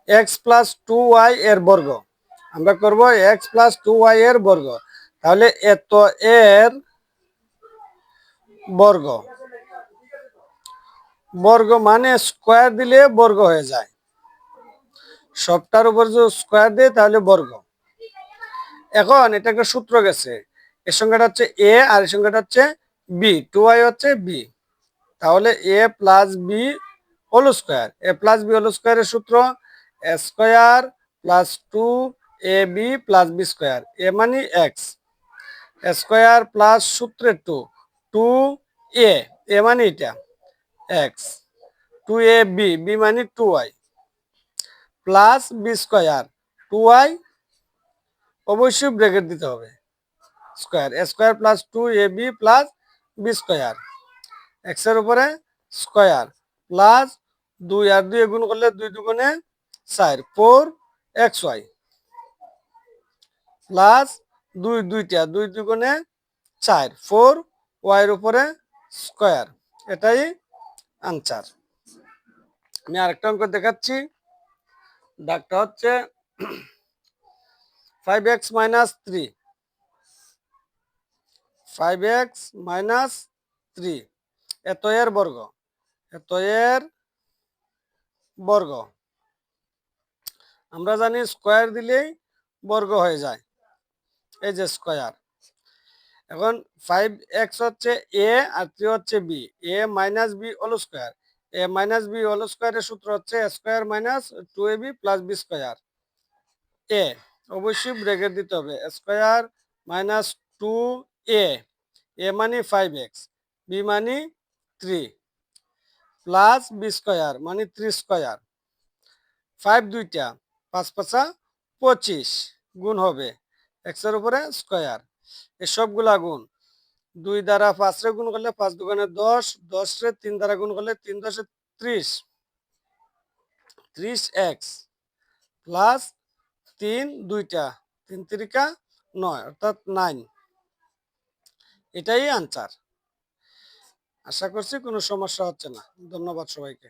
X plus 2y এর বর্গ। আমরা করব এক্স প্লাস 2y এর বর্গ। তাহলে এত এর বর্গ, বর্গ মানে স্কোয়ার দিলে বর্গ হয়ে যায়, সবটার উপর যদি স্কোয়ার দেয় তাহলে বর্গ। এখন এটা একটা সূত্র গেছে, এর সংখ্যাটা হচ্ছে এ আর এর সংখ্যাটা হচ্ছে বি, 2y হচ্ছে বি। তাহলে a plus b whole square, a plus b whole স্কোয়ারের সূত্র a square plus 2ab plus B square, a মানে এক্স, স্কোয়ার প্লাস সূত্রে 2 এ মানে এটা এক্স, 2ab বি মানে 2y plus B square, 2y অবশ্যই ব্র্যাকেট দিতে হবে, square square plus 2ab plus B square, X এর উপরে স্কোয়ার প্লাস 2 আর 2 গুণ করলে 2 দুগুণে 4, 4xy প্লাস 2 দুইটা 2 দুগুণে 4, 4y এর উপরে স্কোয়ার। এটাই আনসার। আমি আরেকটা অঙ্ক দেখাচ্ছি, দাগটা হচ্ছে 5x মাইনাস 3, 5x মাইনাস 3 এত এর বর্গ, এত এর বর্গ। আমরা জানি স্কোয়ার দিলেই বর্গ হয়ে যায়, এই যে স্কোয়ার। এখন 5x হচ্ছে এ আর 3 হচ্ছে b, a minus b whole square, a minus b whole স্কোয়ারের সূত্র হচ্ছে square minus 2ab plus B square. এ অবশ্যই ব্র্যাকেট দিতে হবে, স্কোয়ার মাইনাস 2a, এ মানে 5x, বি মানে 3 প্লাস বি স্কোয়ার মানে 3 স্কোয়ার, 5 দুইটা 5 5 25 গুণ হবে এক্স এর উপরে স্কোয়ার, এই সবগুলা গুণ 2 দ্বারা 5 রে গুণ করলে 5 দুগুণে 10, 10 রে 3 দ্বারা গুণ করলে 3 10 30, 30x প্লাস 3 দুইটা 3 তিরিকা 9 অর্থাৎ 9। এটাই আনসার। আশা করছি কোনো সমস্যা হচ্ছে না। ধন্যবাদ সবাইকে।